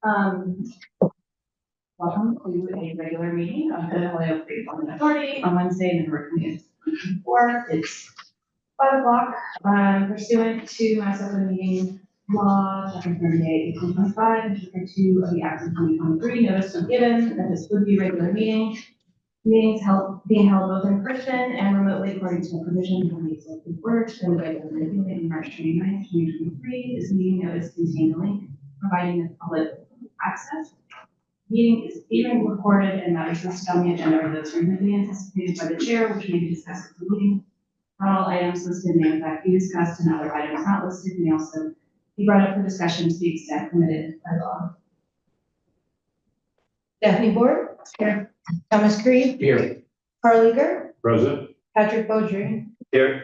Welcome to a regular meeting of the Holyoke Development Authority on Wednesday, November 20th. It's 5 o'clock. Pursuant to Mass Open Meeting Law, Chapter 38, 2025, and Chapter 2 of the Act of 2023, notice was given that this would be a regular meeting. Meetings being held both in person and remotely according to the provisions of the Executive Order and the regular meeting in March 29th, 2023. This meeting notice contained a link providing the public access. Meeting is being recorded and matters listed on the agenda are those reasonably anticipated by the chair, which may be discussed at the meeting. Not all items listed may in fact be discussed, and other items not listed may also be brought up for discussion to the extent permitted by law. Daphne Board. Here. Thomas Creed. Here. Carl Eager. Present. Patrick Beaudry. Here.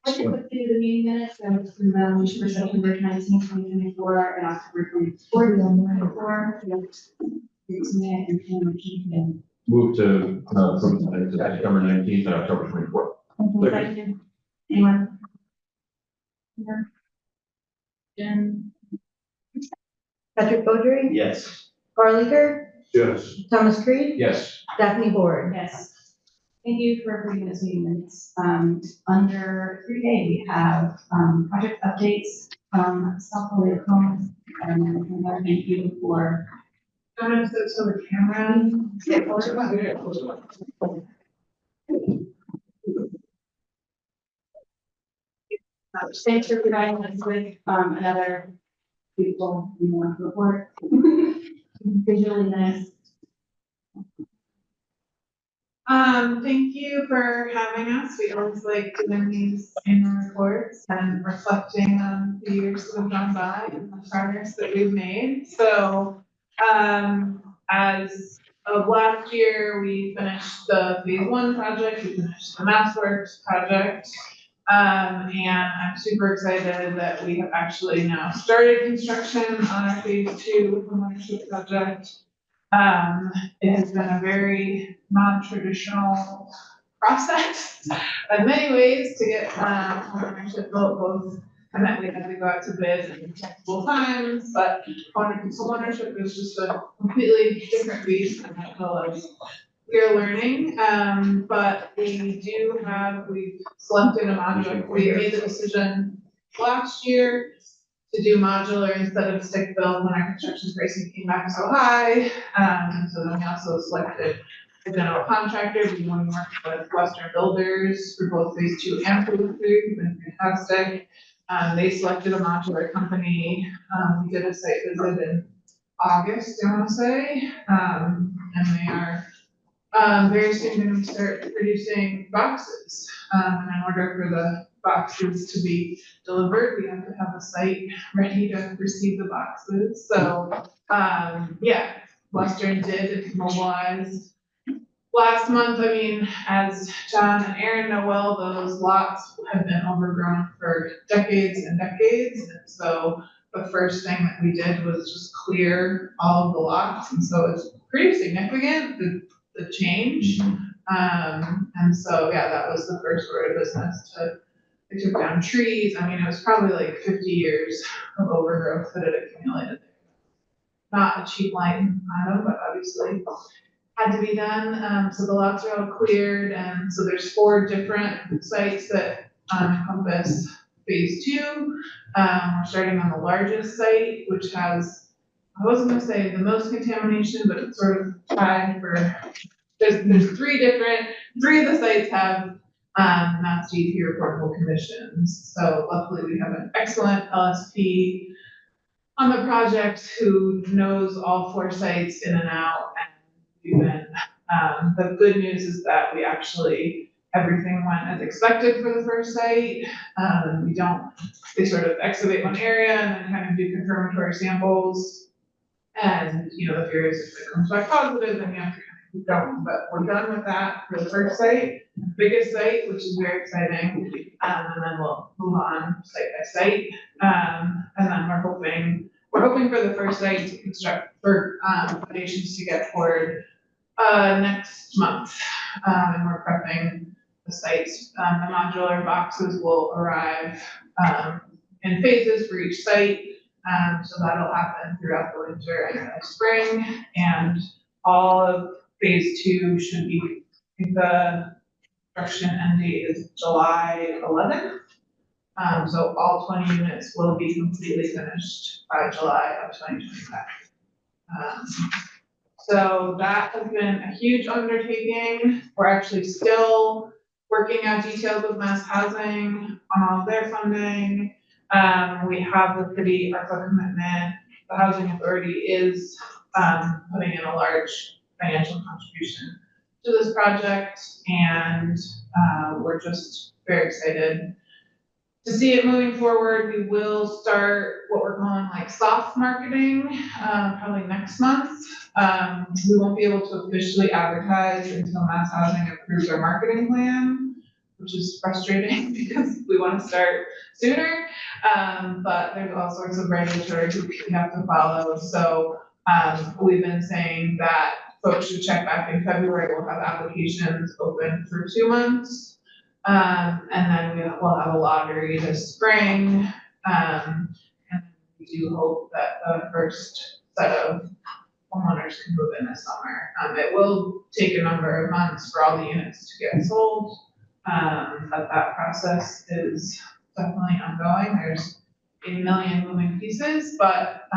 Let's look through the meeting minutes from September 19, 2024 and October 24, 2024. Move to from September 19th to October 24th. Anyone? Jen? Patrick Beaudry. Yes. Carl Eager. Yes. Thomas Creed. Yes. Daphne Board. Yes. Thank you for approving this meeting minutes. Under 3A, we have project updates from South Holyoke Homes. And thank you for. I'm going to switch to the camera. Thanks for providing us with another beautiful report. Visually nice. Thank you for having us. We always like doing these annual reports and reflecting on the years that have gone by and the progress that we've made. So, as of last year, we finished the phase 1 project, we finished the MassWorks project, and I'm super excited that we have actually now started construction on our phase 2 homeownership project. It has been a very non-traditional process in many ways to get homeownership built, both and that we had to go out to bid and multiple times, but homeownership is just a completely different beast, and I feel like we're learning. But we've selected a modular. We made the decision last year to do modular instead of stick build when our construction pricing came back so high. And so then we also selected a general contractor. We want to work with Western Builders for both phase 2 and phase 3. It's been fantastic. They selected a modular company. We did a site visit in August, I want to say, and they are very soon going to start producing boxes. And in order for the boxes to be delivered, we have to have a site ready to receive the boxes. So, yeah, Western did mobilize last month. I mean, as John and Aaron know well, those lots have been overgrown for decades and decades. And so the first thing that we did was just clear all of the lots. And so it's pretty significant, the change. And so, yeah, that was the first order of business. They took down trees. I mean, it was probably like 50 years of overgrowth that had accumulated there. Not a cheap line item, but obviously had to be done. So the lots are all cleared, and so there's 4 different sites that encompass phase 2. We're starting on the largest site, which has, I wasn't gonna say the most contamination, but it's sort of tied for, there's 3 of the sites have Mass DEP reportable conditions. So luckily we have an excellent LSP on the project who knows all 4 sites in and out, and we've been, the good news is that we actually, everything went as expected for the first site. They sort of excavate one area and then kind of do confirmatory samples. And, you know, the fear is if it comes back positive, then you have to kind of keep going. But we're done with that for the first site, the biggest site, which is very exciting. And then we'll move on site by site. And then we're hoping for the first site to construct, for foundations to get poured next month. And we're prepping the sites. The modular boxes will arrive in phases for each site. So that'll happen throughout the winter and the spring, and all of phase 2 should be, I think the construction end date is July 11th. So all 20 units will be completely finished by July of 2025. So that has been a huge undertaking. We're actually still working out details with Mass Housing on all their funding. We have the city ARPA commitment. The Housing Authority is putting in a large financial contribution to this project, and we're just very excited to see it moving forward. We will start what we're calling like soft marketing, probably next month. We won't be able to officially advertise until Mass Housing approves our marketing plan, which is frustrating because we want to start sooner. But there's all sorts of regulatory hoops we have to follow. So we've been saying that folks should check back in February. We'll have applications open for 2 months. And then we'll have a lottery this spring. And we do hope that the first set of homeowners can move in this summer. It will take a number of months for all the units to get sold. But that process is definitely ongoing. There's a million moving pieces, but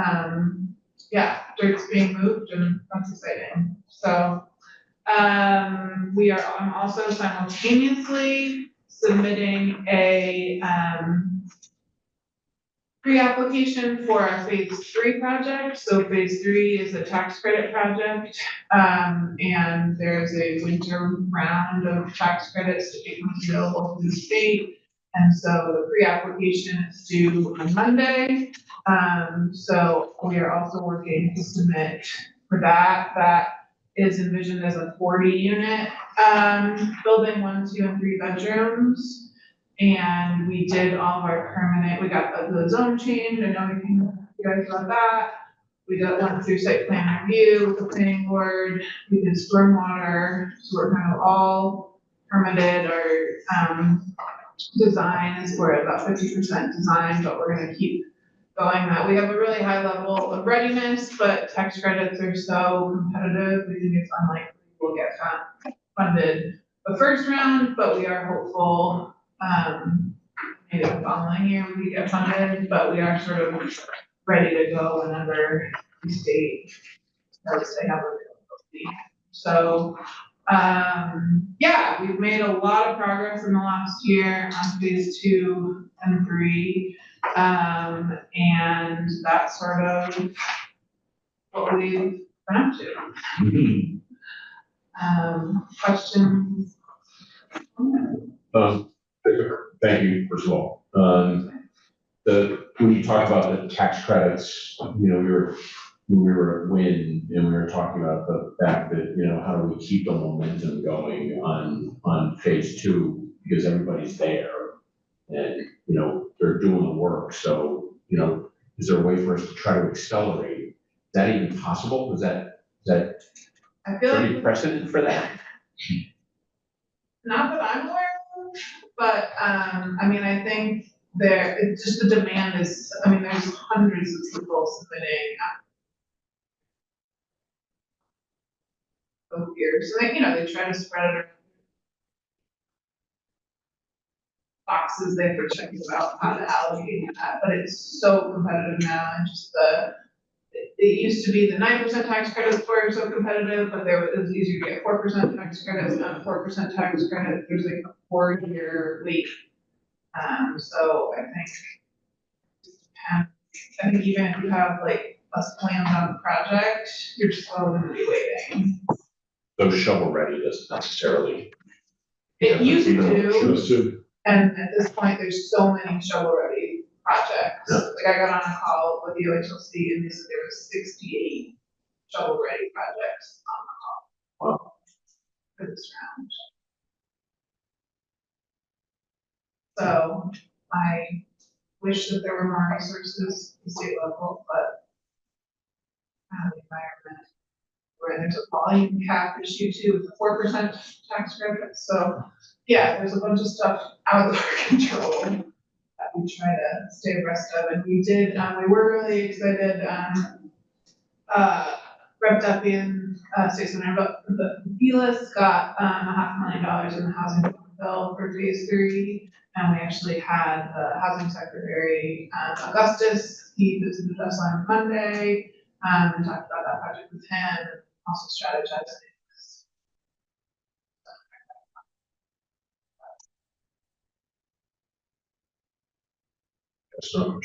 yeah, dirt's being moved and that's exciting. So I'm also simultaneously submitting a pre-application for a phase 3 project. So phase 3 is a tax credit project, and there's a winter round of tax credits to become available from the state. And so the pre-application is due on Monday. So we are also working to submit for that. That is envisioned as a 40-unit building, 1, 2, and 3 bedrooms. And we did all of our permanent, we got the zone change. I know we can talk to you guys about that. We went through site plan review with the planning board. We did stormwater, so we're kind of all permitted. Our design is, we're at about 50% design, but we're gonna keep going that. We have a really high level of readiness, but tax credits are so competitive. We think it's unlikely we'll get funded the first round, but we are hopeful maybe the following year we get funded, but we are sort of ready to go whenever the state starts to have availability. So yeah, we've made a lot of progress in the last year on phase 2 and 3. And that's sort of what we've been up to. Questions? Thank you, first of all. When you talk about the tax credits, you know, we were at Win and we were talking about the fact that, you know, how do we keep the momentum going on phase 2, because everybody's there and, you know, they're doing the work. So, you know, is there a way for us to try to accelerate? Is that even possible? Is that I feel any like precedent for that? not that I'm aware of, but I mean, I think it's just the demand is, I mean, there's hundreds of people submitting both years. So you know, they try to spread it around boxes they for checking about how to allocate that, but it's so competitive now, and just it used to be the 9% tax credits were so competitive, but it was easier to get 4% tax credits, not 4% tax credit. There's like a 4-year wait. So I think even if you have like a plan on the project, you're still going to be waiting. So shovel ready doesn't necessarily. It used to, to. and at this point, there's so many shovel ready projects. Yeah. Like I got on a call with the OHLC and they said there was 68 shovel ready projects on the call. Wow. For this round. So I wish that there were more resources at the state level, but the environment where there's a volume cap issue too with the 4% tax credit. So yeah, there's a bunch of stuff out of our control that we try to stay abreast of, and we did, we were really excited, Rep. Duffy and, State Senator, but the Velas got, $500,000 in the housing bill for phase 3. And we actually had the housing secretary, Augustus, he visited us on Monday, and talked about that project with him, and also strategizing. So,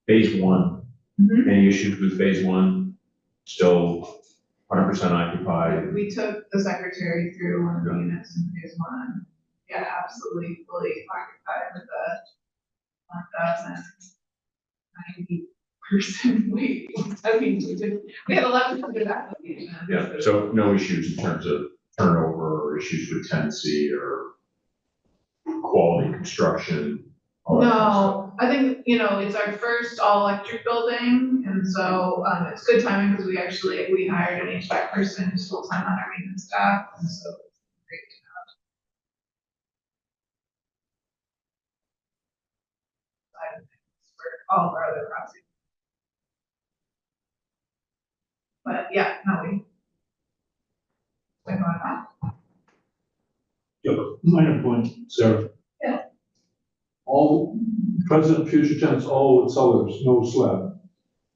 phase 1, any issues with phase 1? Still 100% occupied? We took the secretary through one of the units in phase 1. Yeah, absolutely fully occupied with the 1,090-person wait. I mean, we had 1,100 applications. Yeah, so no issues in terms of turnover or issues with tenancy or quality construction? all that kind of stuff? No, I think, it's our first all-electric building, and so, it's good timing, because we hired an HVAC person who's full-time on our maintenance staff, and so it's great to have side of things for all of our other projects. But yeah, no, we. Wait, on. Yeah, minor point, Sarah. Yeah. All present, future tenants, all with cellars, no slab.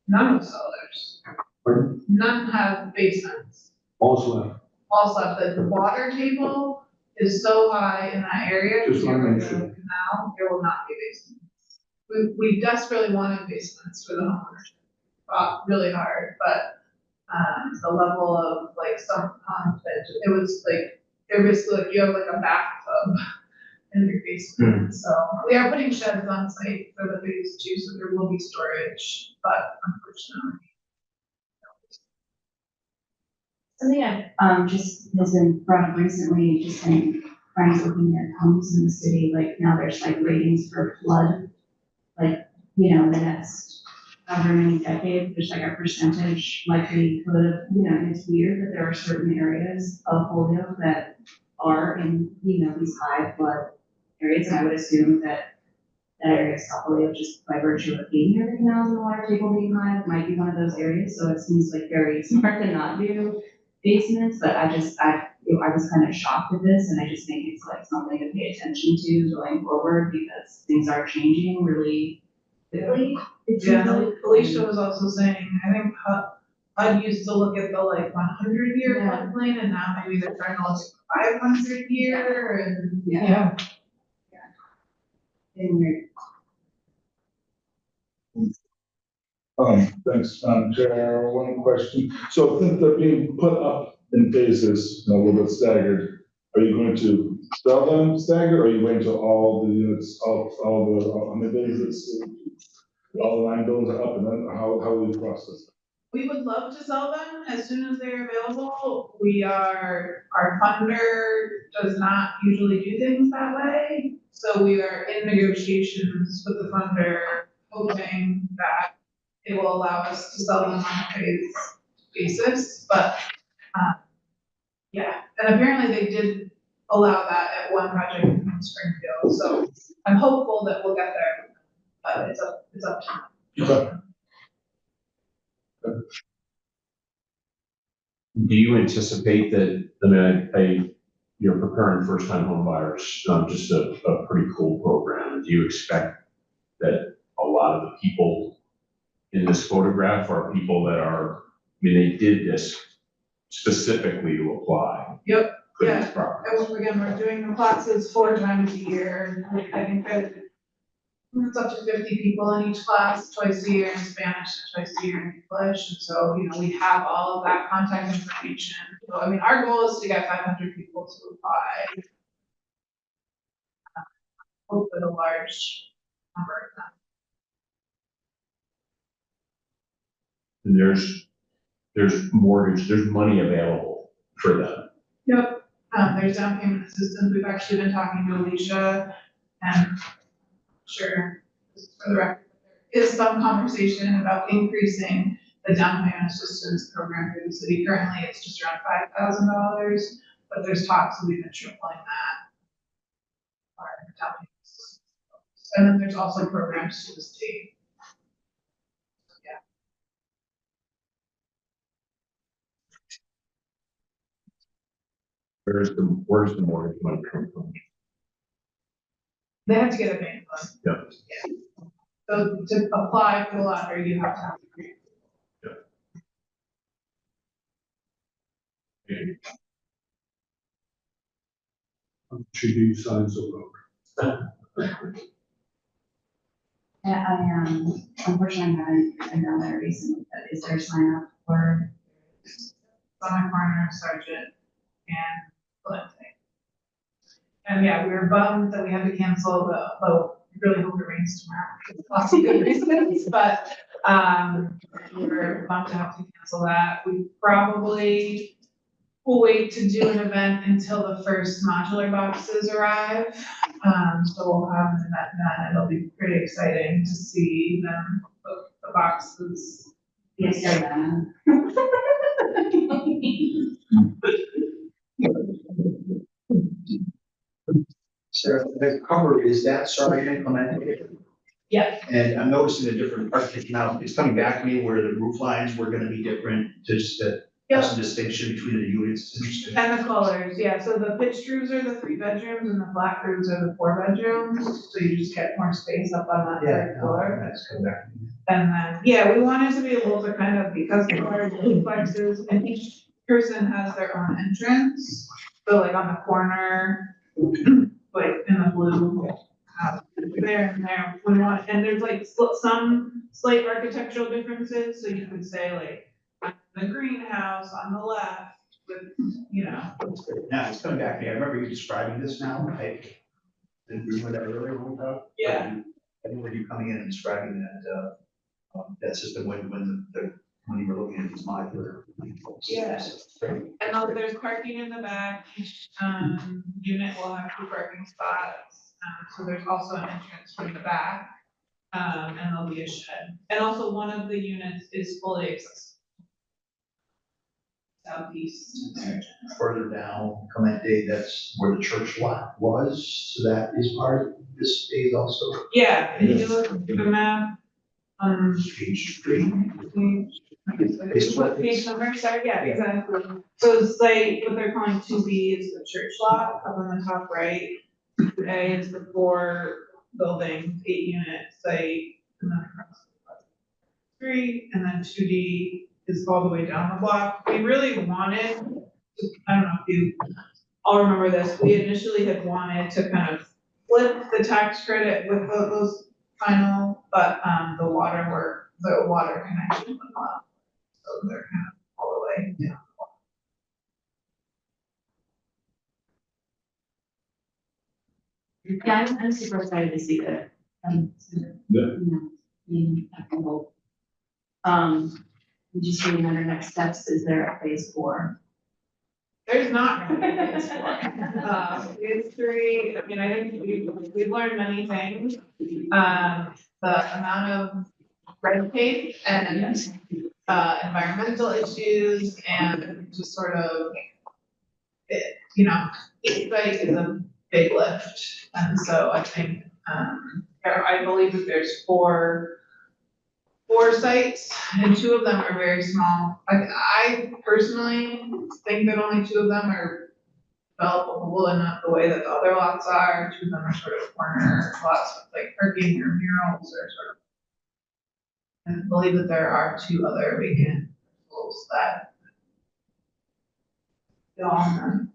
None of cellars. Pardon? None have basements. All slab. Also, the water table is so high in that area. Just wanna make sure. Now, there will not be basements. We desperately wanted basements for the homeownership. Fought really hard, but, the level of like some content, it was like, they're basically like, you have like a bathtub in your basement. So we are putting sheds on site for the phase 2, so there will be storage, but unfortunately. Something I've, just has been brought up recently, just in friends looking at homes in the city, like now there's like ratings for flood, like, the next however many decades, there's like a percentage likelihood, it's weird that there are certain areas of Holyoke that are in, these high flood areas, and I would assume that that area is probably just by virtue of being here right now, and the water table being high, it might be one of those areas, so it seems like very smart to not do basements, but I was kind of shocked at this, and I just think it's like something to pay attention to going forward, because things are changing really quickly. Yeah, Alicia was also saying, I think HUD used to look at the like 100-year Yeah. floodplain, and now maybe they're trying to look at 500-year, and. Yeah. Anyway. Thanks, Chair. One question. So since they're being put up in phases, a little bit staggered, are you going to sell them staggered, or are you waiting till all the units, how many days all the 9 buildings are up, and then how will you process? We would love to sell them as soon as they're available. Our funder does not usually do things that way. So we are in negotiations with the funder, hoping that it will allow us to sell them on a phase basis, but, yeah. And apparently they did allow that at one project in Springfield, so I'm hopeful that we'll get there, but it's up to them. Okay. Do you anticipate that, you're preparing first-time home buyers, just a pretty cool program. Do you expect that a lot of the people in this photograph are people that they did this specifically to apply? Yep, For yeah. these properties? And again, we're doing the classes 4 times a year. I think that it's up to 50 people in each class, twice a year in Spanish, twice a year in English. And so, we have all of that contact information. So, our goal is to get 500 people to apply. Hope that a large number of them. And there's money available for them. Yep, there's down payment assistance. We've actually been talking to Alicia, and sure, just for the record, there is some conversation about increasing the down payment assistance program through the city. Currently, it's just around $5,000, but there's talks that we've been tripling that. And then there's also programs to the state. Where's the mortgage money come from? They have to get a bank loan. Yeah. So to apply for the lottery, you have to have a grant. Should you sign so Yeah, unfortunately, I haven't done that recently, but is there a sign up for? Summer Corner, Sergeant, and Valente. And yeah, we were bummed that we had to cancel the vote. We really hope it rains tomorrow. Lots of good reasons, but, we were bummed to have to cancel that. We probably will wait to do an event until the first modular boxes arrive. So we'll have an event then. It'll be pretty exciting to see them, the boxes. Yes, sir. Sarah, the cover, is that sorry implemented? Yeah. And I'm noticing a different architecture now, it's coming back to me where the roof lines were gonna be different, just that there's some distinction between the units. It's interesting. And the colors, yeah, so the pitched roofs are the 3 bedrooms and the flat roofs are the 4 bedrooms, so you just get more space up on that third floor. That's coming back to me. And then, yeah, we wanted to be able to kind of, because the large duplexes, and each person has their own entrance. So like on the corner, like in the blue, there and there, we want, and there's like some slight architectural differences, so you could say like, the greenhouse on the left with, you know. Now, it's coming back to me, I remember you describing this now, I didn't remember that earlier when we talked. Yeah. I remember you coming in and describing that system when you were looking at these modular. Yeah. And then there's parking in the back, each, unit will have 2 parking spots, so there's also an entrance from the back. And there'll be a shed, and also one of the units is fully accessible. Southeast. Further down, comment day, that's where the church lot was, so that is part of this phase also. Yeah, if you look at the map, Page 3. what page number, sorry, yeah, exactly. So it's like, what they're calling 2B is the church lot, up on the top right. 2A is the 4 buildings, 8 units, site, and then across the 3, and then 2D is all the way down the block. We really wanted, I don't know if you all remember this, we initially had wanted to kind of flip the tax credit with those final, but the water connection was not. So they're kind of all the way down. Yeah, I'm super excited to see that. Just reading under next steps, is there a phase 4? There's not really a phase 4. Phase 3, I mean, I think we've learned many things. The amount of red tape and environmental issues and just sort of, you know, each site is a big lift. And so I think, I believe that there's four sites and 2 of them are very small. I personally think that only 2 of them are developable and not the way that the other lots are. 2 of them are sort of corner lots with like parking or murals or sort of. And I believe that there are 2 other vacant parcels that go on them.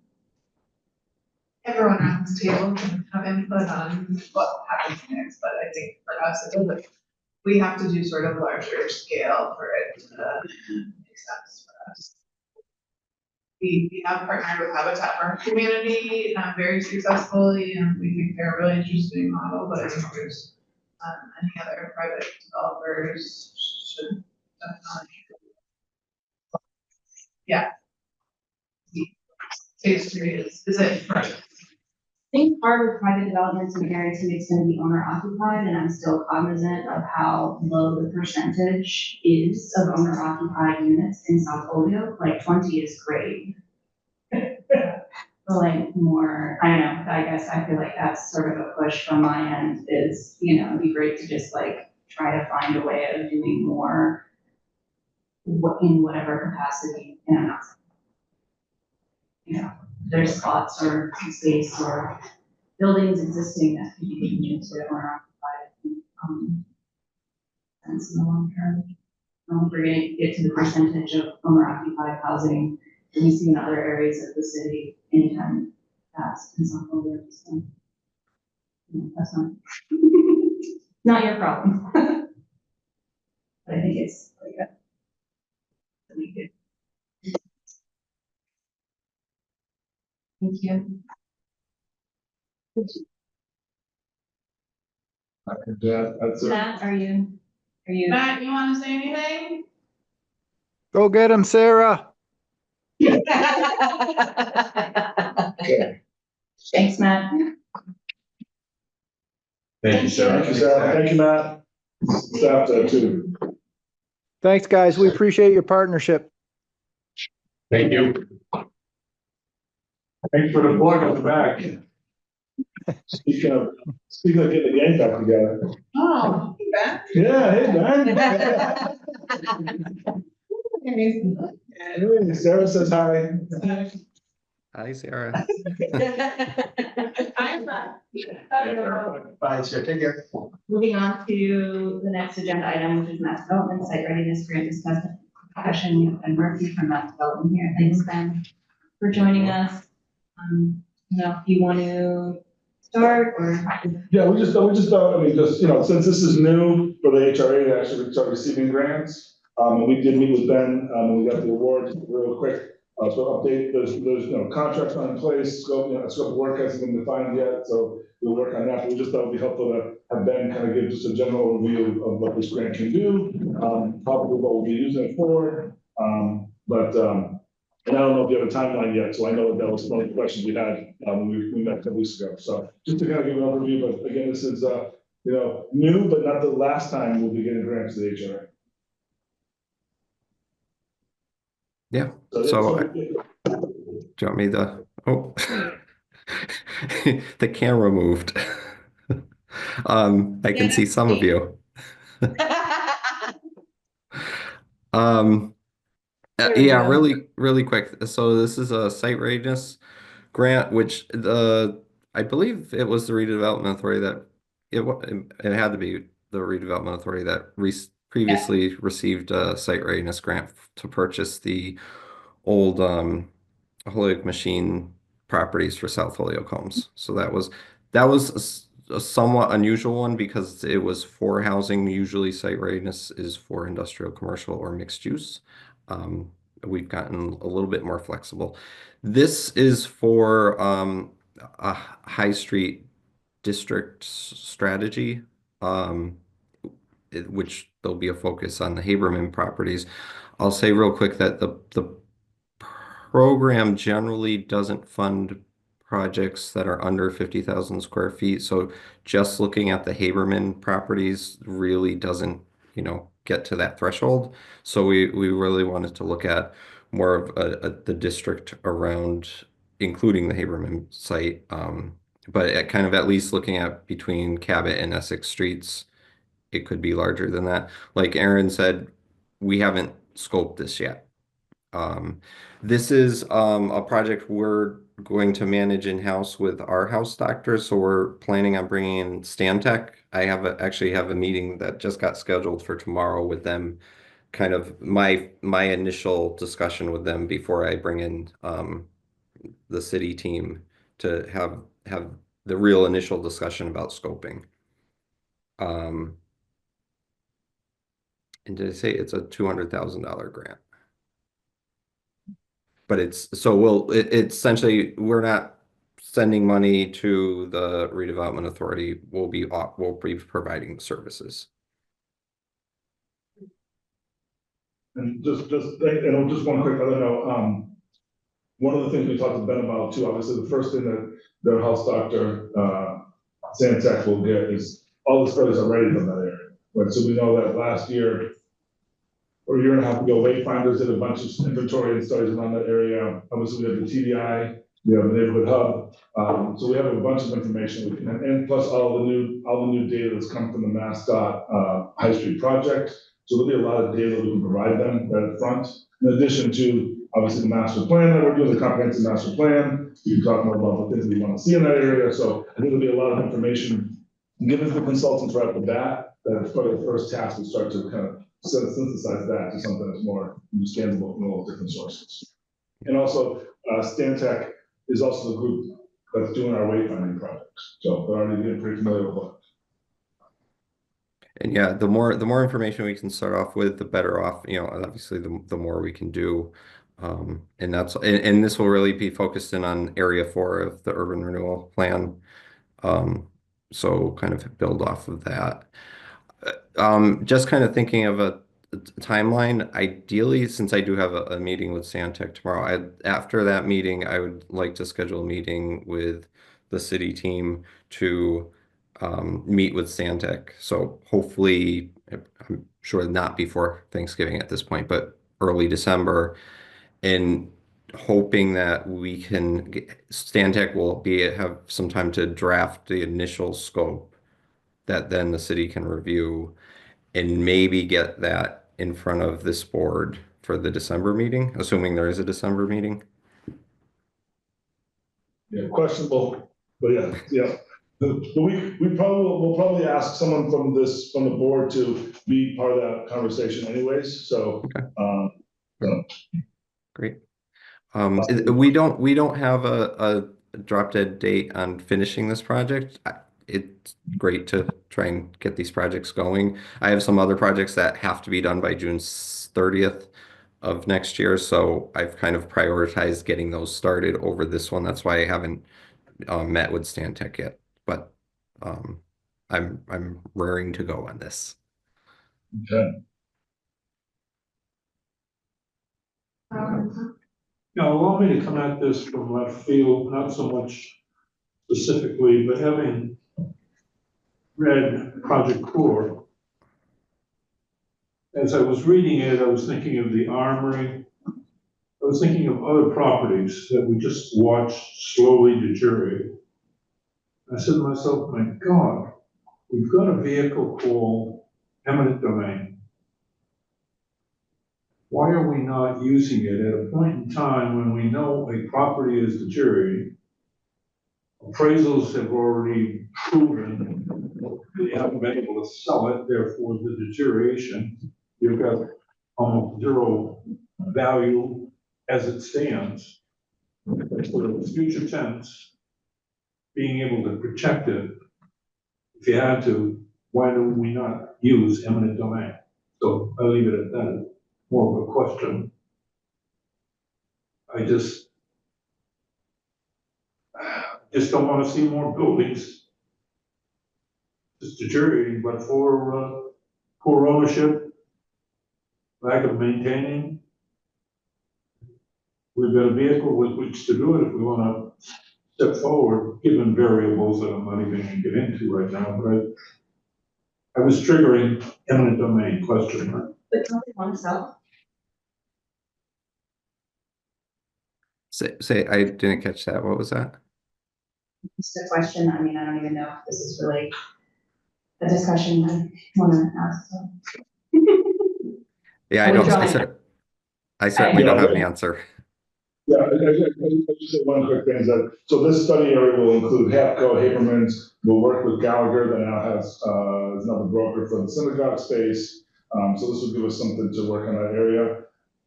Everyone around this table can have input on what happens next, but I think for us, we have to do sort of larger scale for it to make sense for us. We have partnered with Habitat for Humanity very successfully, and we think they're a really interesting model, but I think there's any other private developers should definitely. Yeah. Phase 3 is it right? I think part of private developments in Harrington is going to be owner occupied, and I'm still cognizant of how low the percentage is of owner occupied units in South Holyoke. Like 20 is great. like more, I don't know, I guess I feel like that's sort of a push from my end is, it'd be great to just like try to find a way of doing more in whatever capacity, and I'm not, there's spots or space or buildings existing that could be used or occupied, sense in the long term. If we're gonna get to the percentage of owner occupied housing that we see in other areas of the city anytime fast in some areas, so. That's not, not your problem. But I think it's like a. Really good. Thank you. That's it. Matt, are you? Matt, you wanna say anything? Go get him, Sarah. Okay. Thanks, Matt. Thank you, Sarah. Thank you, Sarah. Thank you, Matt. Staff there too. Thanks, guys. We appreciate your partnership. Thank you. Thanks for the plug on the back. Speaking of getting the gang back together. Oh, you bet. Yeah, hey, man. Hey, Sarah says hi. Hi, Sarah. I'm not. Bye, Sarah, take care. Moving on to the next agenda item, which is Mass Development Site Readiness Grant Discussion. We have Ben Murphy from Mass Development here. Thanks, Ben, for joining us. If you want to start or. Yeah, we just thought, I mean, just, since this is new for the HRA to actually start receiving grants, we did meet with Ben, and we got the award real quick. So update, there's, contracts not in place, scope of work hasn't been defined yet, so we'll work on that. But we just thought it'd be helpful to have Ben kind of give just a general overview of what this grant can do, probably what we'll be using it for. And I don't know if you have a timeline yet, so I know that was one of the questions we had, when we met a couple weeks ago. So just to kind of give an overview, but again, this is, new, but not the last time we'll be getting grants to the HRA. Yeah. Do you want me to? Oh, the camera moved. I can see some of you. Yeah, really quick. So this is a site readiness grant, which I believe it was the redevelopment authority that it had to be the redevelopment authority that previously received a site readiness grant to purchase the old Holyoke machine properties for South Holyoke homes. So that was a somewhat unusual one because it was for housing. Usually site readiness is for industrial, commercial, or mixed use. We've gotten a little bit more flexible. This is for a high street district strategy, which there'll be a focus on the Haberman properties. I'll say real quick that the program generally doesn't fund projects that are under 50,000 square feet. So just looking at the Haberman properties really doesn't, get to that threshold. So we really wanted to look at more of the district around, including the Haberman site. But at least looking at between Cabot and Essex streets, it could be larger than that. Like Aaron said, we haven't scoped this yet. This is a project we're going to manage in-house with our house doctors, so we're planning on bringing in Stantec. I actually have a meeting that just got scheduled for tomorrow with them. Kind of my initial discussion with them before I bring in the city team to have the real initial discussion about scoping. And did I say it's a $200,000 grant? But it's essentially, we're not sending money to the redevelopment authority. We'll be providing the services. And just one quick other note, one of the things we talked to Ben about too, obviously the first thing that their house doctor, Santec will get is all the studies are ready from that area. Right, so we know that last year, or a year and a half ago, Wayfinders did a bunch of inventory and studies around that area. Obviously, we have the TDI We have a neighborhood hub, so we have a bunch of information, and plus all the new data that's come from the MassDOT, High Street project. So there'll be a lot of data we can provide them right up front, in addition to obviously the master plan that we're doing, the comprehensive master plan. You can talk more about the things that you want to see in that area. So I think there'll be a lot of information given to the consultants right off the bat. That's probably the first task, to start to kind of synthesize that to something that's more understandable from all different sources. And also, Stantec is also the group that's doing our wayfinding projects. So they're already getting pretty familiar with what. And yeah, the more information we can start off with, the better off, obviously the more we can do. And this will really be focused in on area 4 of the urban renewal plan. So kind of build off of that. Just kind of thinking of a timeline, ideally, since I do have a meeting with Stantec tomorrow, after that meeting, I would like to schedule a meeting with the city team to meet with Stantec. So hopefully, I'm sure not before Thanksgiving at this point, but early December, and hoping that we can Stantec will have some time to draft the initial scope that then the city can review and maybe get that in front of this board for the December meeting, assuming there is a December meeting. Yeah, questionable, but yeah. We'll probably ask someone from the board to be part of that conversation anyways, so. Okay. Great. We don't have a drop dead date on finishing this project. It's great to try and get these projects going. I have some other projects that have to be done by June 30th of next year, so I've kind of prioritized getting those started over this one. That's why I haven't met with Stantec yet, but I'm raring to go on this. Okay. Now, allow me to come at this from left field, not so much specifically, but having read Project Core, as I was reading it, I was thinking of the Armory. I was thinking of other properties that we just watched slowly deteriorate. I said to myself, my God, we've got a vehicle called eminent domain. Why are we not using it at a point in time when we know a property is deteriorating? Appraisals have already proven they haven't been able to sell it, therefore the deterioration, you've got almost zero value as it stands. For the future tense, being able to protect it, if you had to, why do we not use eminent domain? So I'll leave it at that. More of a question. I just don't want to see more buildings just deteriorating, but for poor ownership, lack of maintaining. We've got a vehicle with which to do it if we want to step forward, given variables that I'm not even going to get into right now, but I was triggering eminent domain question mark. But don't they want to sell? Say, I didn't catch that. What was that? Just a question. I mean, I don't even know if this is really a discussion I want to ask. So. Yeah, I certainly don't have an answer. Yeah, I just say one quick thing is that, so this study area will include HAPCO, Haberman's, we'll work with Gallagher that now has, is another broker for the synagogue space. So this will give us something to work on that area.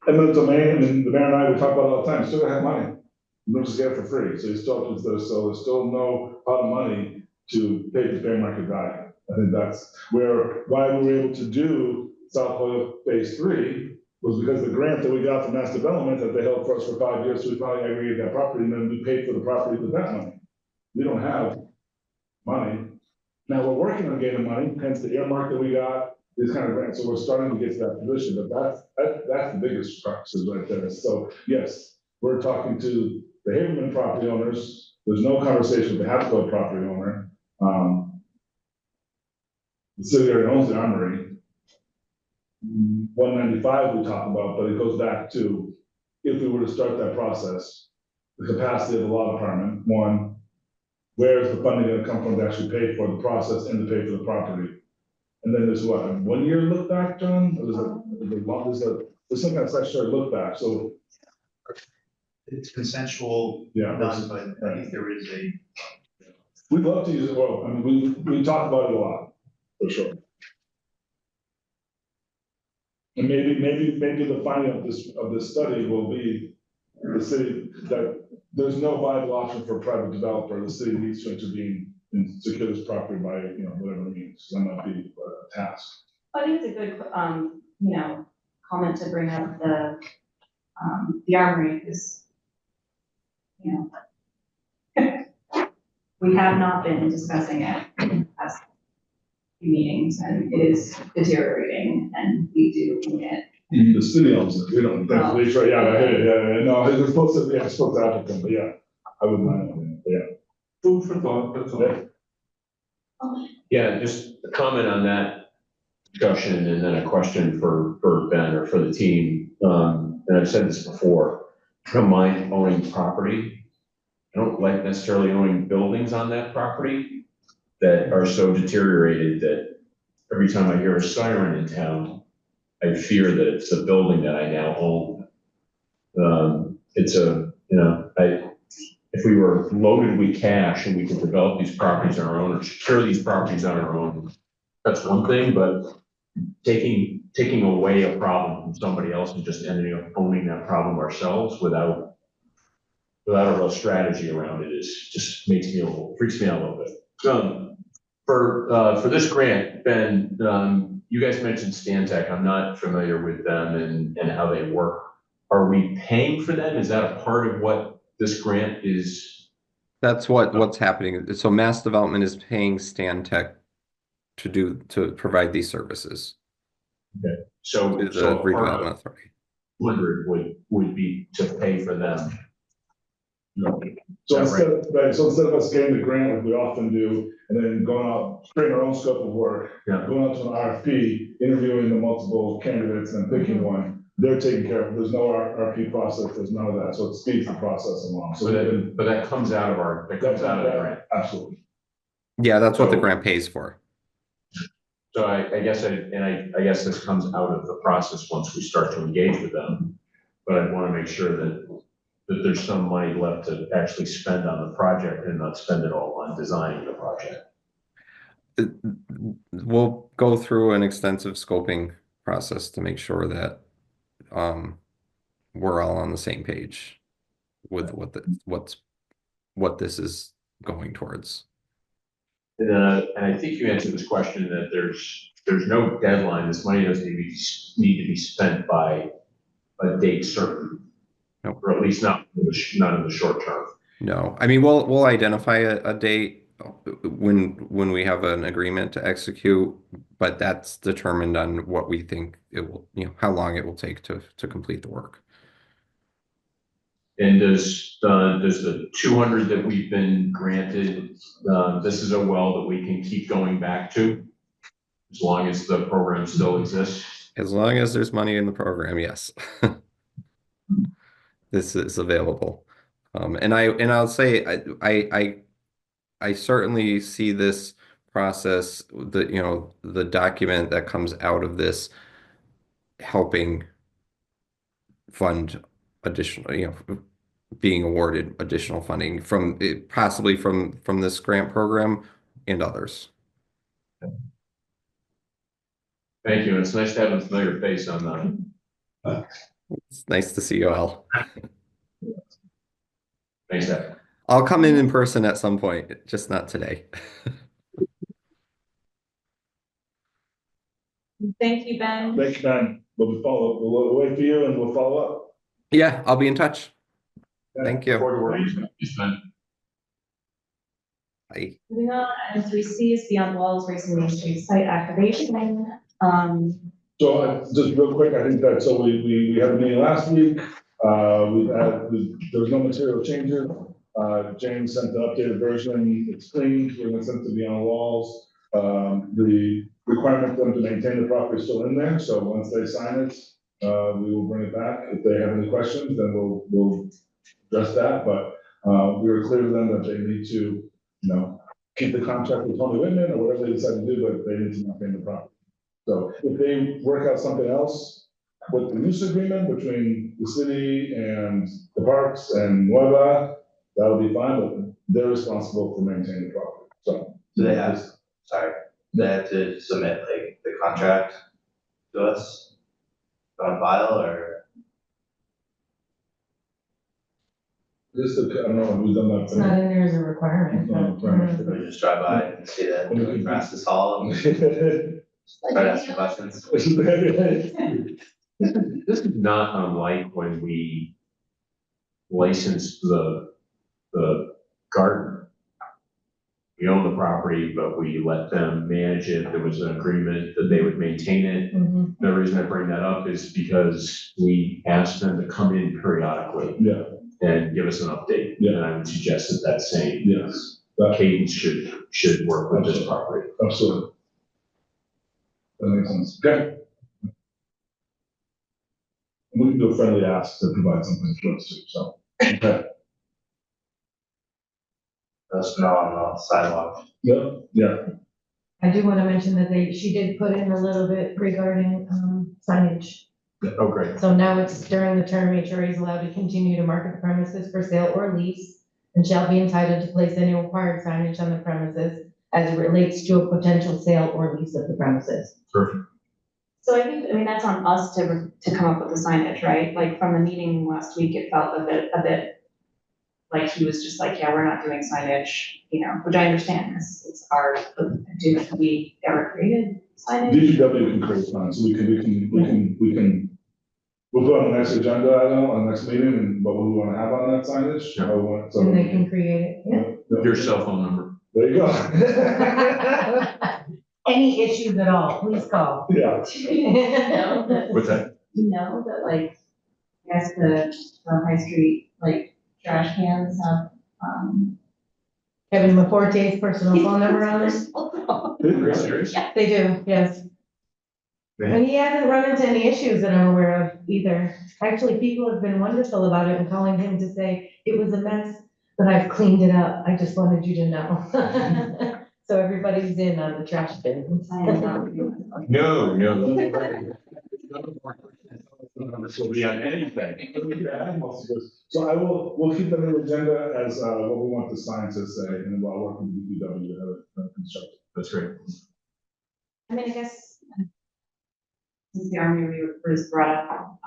Eminent domain, I mean, the mayor and I, we talk about it all the time, still gonna have money. You don't just get it for free, so there's still no pot of money to pay the fair market value. I think that's why we were able to do South Holyoke Phase 3 was because the grant that we got from Mass Development that they held for us for 5 years, so we finally aggregated that property, and then we paid for the property with that money. We don't have money. Now we're working on getting money, hence the earmark that we got, these kind of grants, so we're starting to get to that position, but that's the biggest crux is right there. So yes, we're talking to the Haberman property owners. There's no conversation with the Hatfield property owner. The city already owns the Armory. 195 we talk about, but it goes back to if we were to start that process, the capacity of the law department, one. Where is the funding gonna come from to actually pay for the process and to pay for the property? And then there's what, a 1 year look back, John? Or there's some kind of statutory look back, so, It's consensual, yeah. done, but I think there is a, We'd love to use it, well, I mean, we talk about it a lot, for sure. And maybe the finding of this study will be the city, that there's no viable option for a private developer, the city needs to intervene and secure this property by, whatever means, that might be a task. I think it's a good, comment to bring up the armory, because, we have not been discussing it as meetings, and it is deteriorating, and we do need it. The city owns it, we don't, that's, right, yeah, no, it's supposed to, it's supposed to happen, but yeah, I wouldn't mind, yeah. Food for thought, that's all. Yeah, just a comment on that discussion and then a question for Ben or for the team. And I've said this before, I don't mind owning property. I don't like necessarily owning buildings on that property that are so deteriorated that every time I hear a siren in town, I fear that it's the building that I now own. If we were loaded with cash and we could develop these properties on our own or secure these properties on our own, that's one thing, but taking away a problem from somebody else and just ending up owning that problem ourselves without a real strategy around it just freaks me out a little bit. For this grant, Ben, you guys mentioned Stantec. I'm not familiar with them and how they work. Are we paying for them? Is that a part of what this grant is? That's what's happening. So Mass Development is paying Stantec to provide these services. Okay. So To the Redevelopment Authority. 100 would be to pay for them. So instead of us getting the grant like we often do, and then going out, creating our own scope of work, going out to an RFP, interviewing the multiple candidates and picking one, they're taking care of it. There's no RFP process, there's none of that, so it speeds the process along. So but that comes out of the grant. Absolutely. Yeah, that's what the grant pays for. So I guess this comes out of the process once we start to engage with them, but I want to make sure that there's some money left to actually spend on the project and not spend it all on designing the project. We'll go through an extensive scoping process to make sure that we're all on the same page with what this is going towards. And I think you answered this question that there's no deadline. This money doesn't need to be spent by a date certain. Nope. Or at least not in the short term. No, I mean, we'll identify a date when we have an agreement to execute, but that's determined on what we think it will, how long it will take to complete the work. And does the 200 that we've been granted, this is a well that we can keep going back to as long as the program still exists? As long as there's money in the program, yes. This is available. And I'll say I certainly see this process, the document that comes out of this helping fund additional, being awarded additional funding from possibly from this grant program and others. Thank you. It's nice to have a familiar face on the. It's nice to see you all. Thanks, Dad. I'll come in person at some point, just not today. Thank you, Ben. Thank you, Ben. We'll wait for you and we'll follow up. Yeah, I'll be in touch. Yeah. Thank you. Bye. Moving on, item 3C is Beyond Walls Racing Main Street site activation. So just real quick, I think that, so we had a meeting last week. There was no material changes. James sent the updated version. It's cleaned. We're gonna send it to Beyond Walls. The requirement for them to maintain the property is still in there. So once they sign it, we will bring it back. If they have any questions, then we'll address that, but, we were clear to them that they need to, keep the contract with Tony Whitman or whatever they decide to do, but they need to maintain the property. So if they work out something else with the use agreement between the city and the parks and whatnot, that'll be fine, but they're responsible for maintaining the property, so. Do they have, sorry, they have to submit like the contract to us on file or? Just, I don't know, who's done that. It's not in there as a requirement. but- We just drive by and see that the grass is tall and start asking questions? This is not unlike when we licensed the garden. We own the property, but we let them manage it. There was an agreement that they would maintain it. Mhm. The reason I bring that up is because we asked them to come in periodically Yeah, and give us an update. Yeah. And I would suggest that same yes, that, cadence should work with this property. absolutely. That makes sense, okay. We can do a friendly ask to provide something to us too, so, okay, That's not on the sidewalk. yeah, I do want to mention that she did put in a little bit regarding, signage. Oh, great. So now it's during the term, HRA is allowed to continue to market the premises for sale or lease and shall be entitled to place any required signage on the premises as it relates to a potential sale or lease of the premises. Perfect. So I think, I mean, that's on us to come up with the signage, right? Like from the meeting last week, it felt a bit like he was just like, yeah, we're not doing signage, which I understand, because it's hard, but have we ever created signage? DGW can create plans, so we can, we'll put on the next agenda item, on the next meeting, and what we want to have on that signage, how we want, so. And they can create it, yeah. Your cell phone number. There you go. Any issues at all, please call. Yeah, What's that? Like, I guess the High Street, like, trash cans have, Kevin McForte's personal phone number on this? Are you serious? Yeah. They do, yes. And he hasn't run into any issues that I'm aware of either. Actually, people have been wonderful about it and calling him to say, it was a mess, but I've cleaned it up. I just wanted you to know. So everybody's in on the trash bin. No. Yeah, anything. So we'll keep that on the agenda as, what we want the sign to say, and then we'll work with DPW to have it constructed. That's great. I mean, I guess, since the Army was brought up,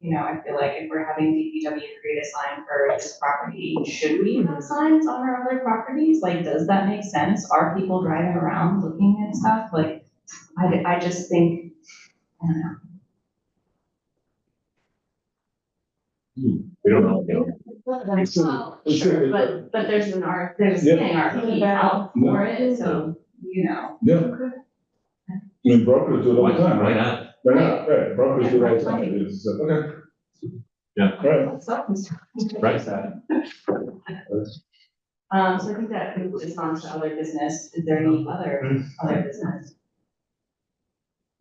I feel like if we're having DPW create a sign for this property, should we have signs on our other properties? Like, does that make sense? Are people driving around looking at stuff? Like, I just think, I don't know. We don't know. Sure, but there's an RFP out for it, so, Yeah. I mean, brokers do it all the time, Why right? not? Why not, right, brokers do it all the time, it's, okay. Yeah. Right. Right. So I think that moves us on to other business. Is there any other business?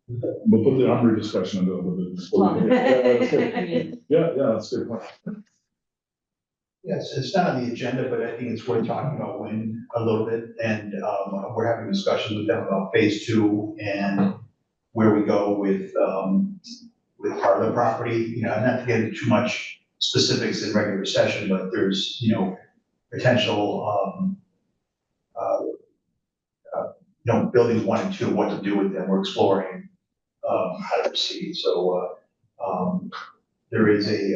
We'll put the Armory discussion under the. Well, Yeah, that's a good point. Yes, it's not on the agenda, but I think it's worth talking about wind a little bit, and we're having discussions with them about phase 2 and where we go with part of the property, not to get into too much specifics in regular session, but there's, potential, buildings 1 and 2, what to do with them, we're exploring how to proceed, so there is a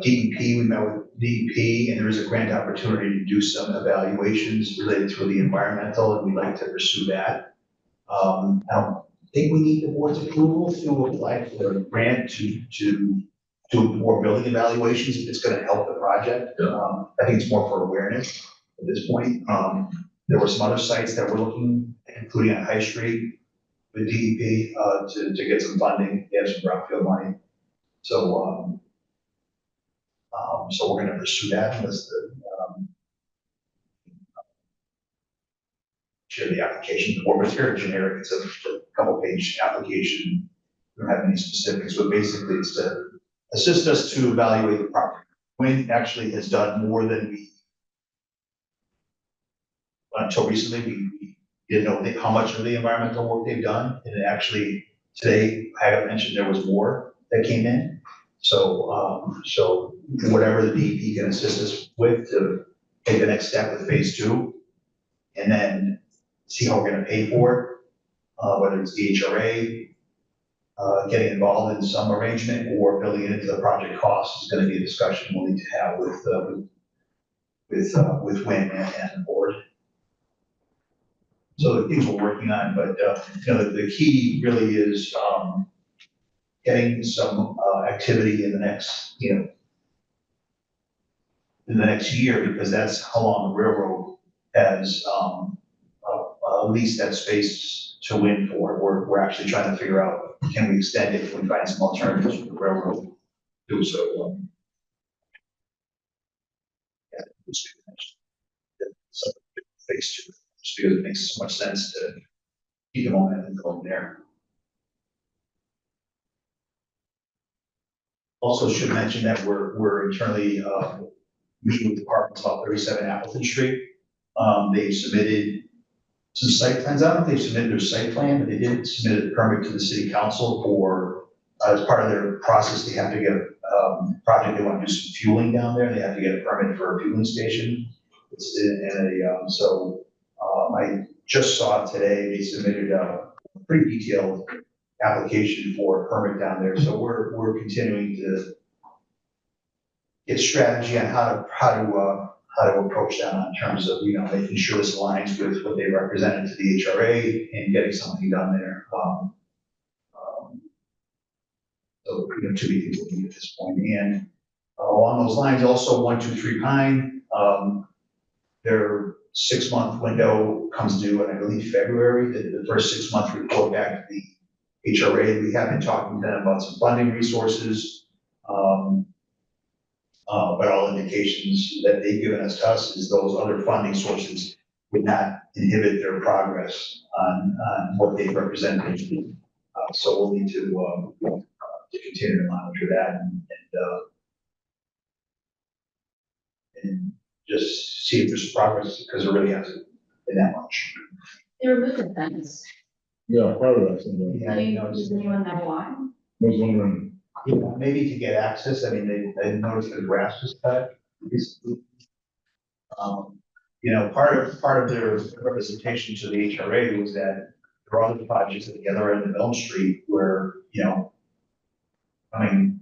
DEP, we met with DEP, and there is a grant opportunity to do some evaluations related to the environmental, and we'd like to pursue that. I don't think we need the board's approval to apply for a grant to do more building evaluations, if it's gonna help the project. I think it's more for awareness at this point. There were some other sites that we're looking, including on High Street, with DEP, to get some funding, they have some brownfield money. So we're gonna pursue that unless share the application, the board was very generic, it's a couple page application. We don't have any specifics, but basically it's to assist us to evaluate the property. Wayne actually has done more than we, until recently, we didn't know how much of the environmental work they've done. And actually, today, I have mentioned there was more that came in. So, so whatever the DEP can assist us with to take the next step with phase 2, and then see how we're gonna pay for it, whether it's the HRA, getting involved in some arrangement or building it into the project cost is gonna be a discussion we'll need to have with Wayne and the board. So the things we're working on, but, you know, the key really is, getting some, activity in the next, you know, in the next year, because that's how long the railroad has, leased that space to win for. We're actually trying to figure out, can we extend it, can we find some alternatives for the railroad to do so. Yeah, so phase 2, just because it makes so much sense to keep the momentum going there. Also should mention that we're internally, meeting with departments about 37 Appleton Street. They submitted some site plans. I don't know if they submitted their site plan, but they did submit a permit to the city council for, as part of their process, they have to get a project, they want to do some fueling down there. They have to get a permit for a fueling station. It's I just saw today, they submitted a pretty detailed application for a permit down there. So we're continuing to get strategy on how to approach that in terms of, you know, making sure this aligns with what they represented to the HRA and getting something done there. So, you know, to be continued at this point. And along those lines, also 123 Pine, their 6-month window comes due in, I believe, February, the first 6-month report back to the HRA. We have been talking to them about some funding resources. But all indications that they've given us to us is those other funding sources would not inhibit their progress on what they represented. So we'll need to continue to monitor that and just see if there's progress, because there really hasn't been that much. They removed the fence. Yeah, part of that's, Yeah, you know, Does anyone know why? I was wondering. you know, maybe to get access. I mean, they noticed the grass was cut recently. You know, part of their representation to the HRA was that there are other projects at the other end of Elm Street where, you know, I mean,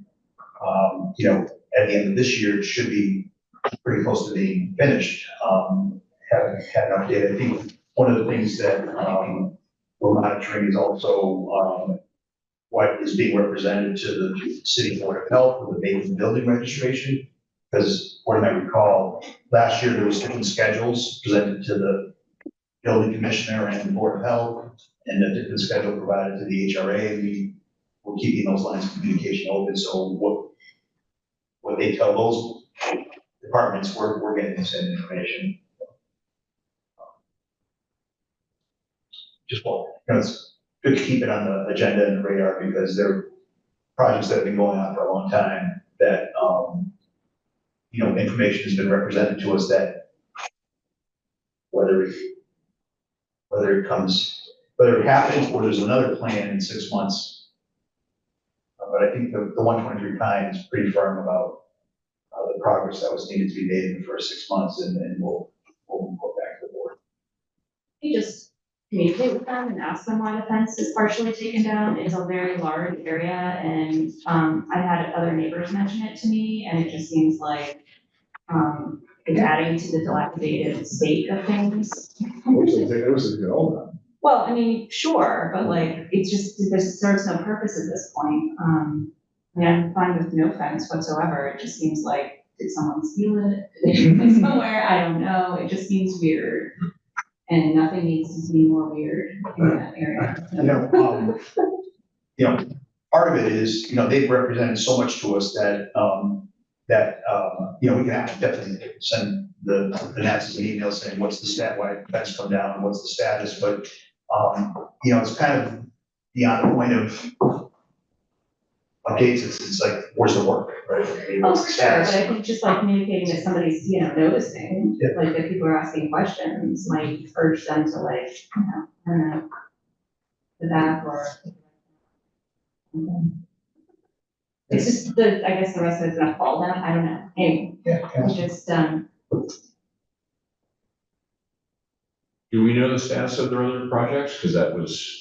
you know, at the end of this year, it should be pretty close to being finished. Haven't had an update. I think one of the things that, we're monitoring is also, what is being represented to the City Board of Health with the vacant building registration. Because what I recall, last year there was different schedules presented to the building commissioner and the Board of Health, and a different schedule provided to the HRA. We were keeping those lines of communication open, so what they tell those departments, we're getting the same information. Just, well, you know, it's good to keep it on the agenda and the radar, because they're projects that have been going on for a long time that, you know, information has been represented to us that whether it happens or there's another plan in 6 months. But I think the 123 Pine is pretty firm about the progress that was needed to be made in the first 6 months, and we'll go back to the board. You just communicate with them and ask them why the fence is partially taken down. It's a very large area, and I've had other neighbors mention it to me, and it just seems like it's adding to the dilapidated state of things. It was all that. Well, I mean, sure, but like, it's just, there serves no purpose at this point. I mean, I'm fine with no fence whatsoever. It just seems like, did someone steal it? Did they put it somewhere? I don't know. It just seems weird. And nothing needs to be more weird in that area. You know, part of it is, you know, they've represented so much to us that, you know, we can definitely send the Nats an email saying, what's the stat, why that's come down, what's the status, but, you know, it's kind of beyond the point of updates, it's like, where's the work, right? I mean, Oh, what's for the sure, but status? I think just like communicating that somebody's, noticing, Yeah. like that people are asking questions, might urge them to like, I don't know, the back or. It's just I guess the rest of it's gonna fall down, I don't know, anyway, Yeah. it's just, Do we know the status of their other projects? Because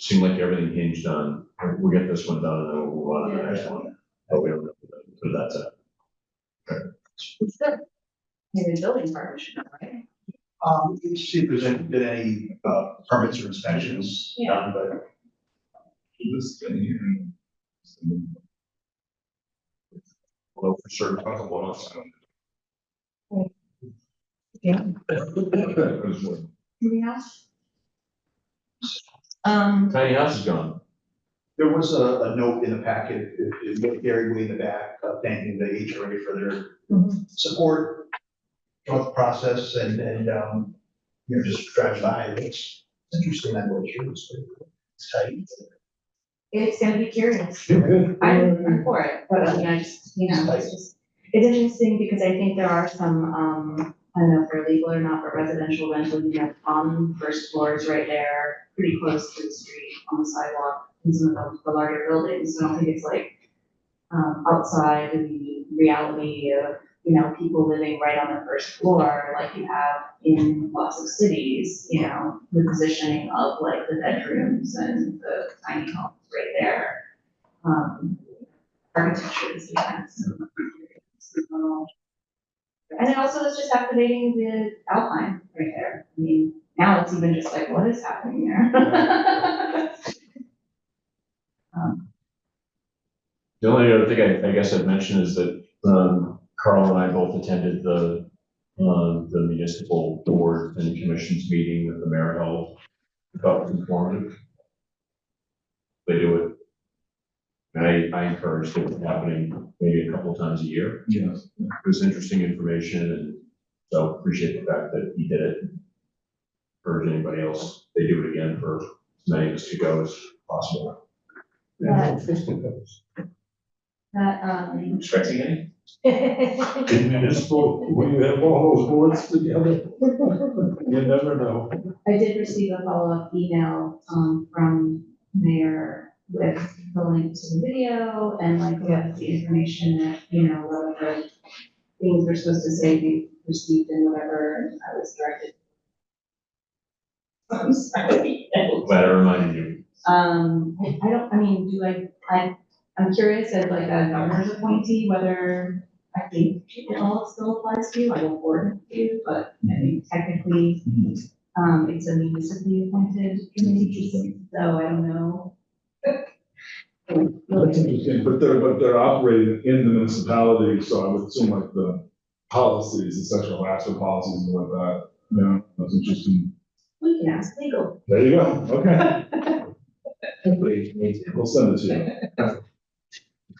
seemed like everything hinged on, we'll get this one done and then we'll move on to the next one. But we don't know, but that's it. it's good. Maybe the building department should know, right? See if there's been any, permits or inspections done, but This thing here. Well, for sure, talk about us. Yeah. Anything else? Tiny house is gone. there was a note in the packet, it Gary way in the back, thanking the HRA for their support throughout the process and, just driving by, it's interesting that little tree, it's tight. It's gonna be curious. I'm for it, but I mean, I just, it's interesting because I think there are some, I don't know if they're legal or not, but residential rental units on first floors right there, pretty close to the street, on the sidewalk, in some of the larger buildings, so I don't think it's like, outside the reality of, people living right on the first floor, like you have in lots of cities, the positioning of like the bedrooms and the tiny homes right there. Architecture is intense. And it also is just activating the outline right there. I mean, now it's even just like, what is happening here? The only other thing I guess I'd mention is that, Carl and I both attended the municipal board and commissions meeting that the mayor held about informative. They do it. And I encouraged it happening maybe a couple of times a year. Yeah. It was interesting information, and so appreciate the fact that he did it. Encourage anybody else, they do it again for as many of us to go as possible. Expecting any? In municipal, when you have all those boards together, you never know. I did receive a follow-up email, from Mayor with the link to the video and like what the information that, what the things we're supposed to say we received and whatever, and I was directed. I'm sorry. Glad I reminded you. I'm curious as like a governor's appointee, whether I think it all still applies to you, I will forward it to you, but I mean, technically, it's a municipally appointed committee, so I don't know. That's interesting, but they're operating in the municipality, so I would assume like the policies, the sexual harassment policies and like that. Yeah, that's interesting. We can ask legal. There you go, okay. We'll send it to you.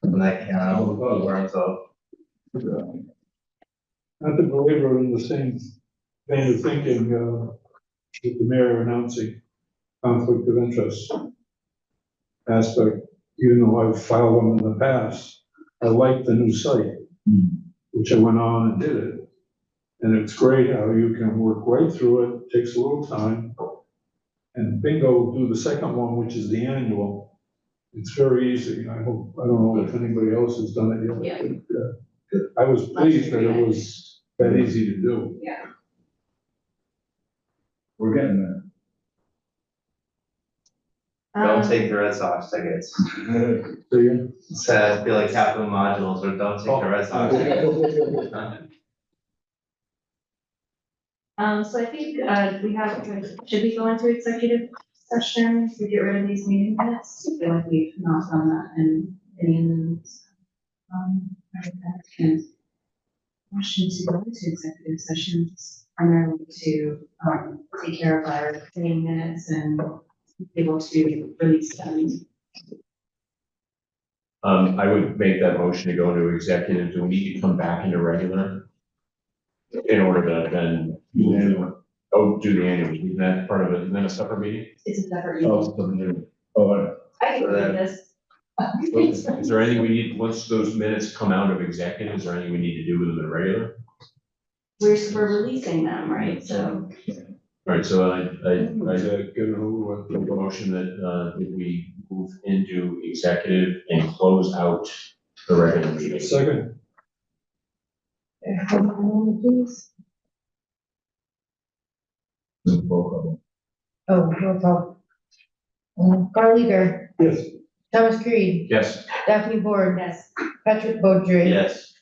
And I can't, where so. Not to belabor in the same vein of thinking, with the mayor announcing conflict of interest aspect, even though I've filed them in the past, I like the new site, which I went on and did it. And it's great how you can work right through it, takes a little time. And bingo, do the second one, which is the annual. It's very easy. I don't know if anybody else has done it yet. Yeah. I was pleased that it was that easy to do. Yeah. We're getting there. Don't take the Red Sox tickets. So I feel like capital modules, or don't take the Red Sox tickets. So I think, should we go into executive session to get rid of these meeting minutes? I feel like we've not done that in any of them. And motion to go into executive sessions primarily to, take care of our meeting minutes and be able to release them. I would make that motion to go into executive. Do we need to come back into regular? In order to then, do the annual, isn't that part of it, and then a separate meeting? It's a separate meeting. Oh, I can do this. Is there anything we need, once those minutes come out of executive, is there anything we need to do with them in regular? We're releasing them, right? So All right, so I Get it over with. make a motion that we move into executive and close out the regular meeting. Second, Please. Roll Oh, roll call. Carl Eager, yes. Thomas Creed, Yes. Daphne Board, yes. Patrick Beaudry. Yes.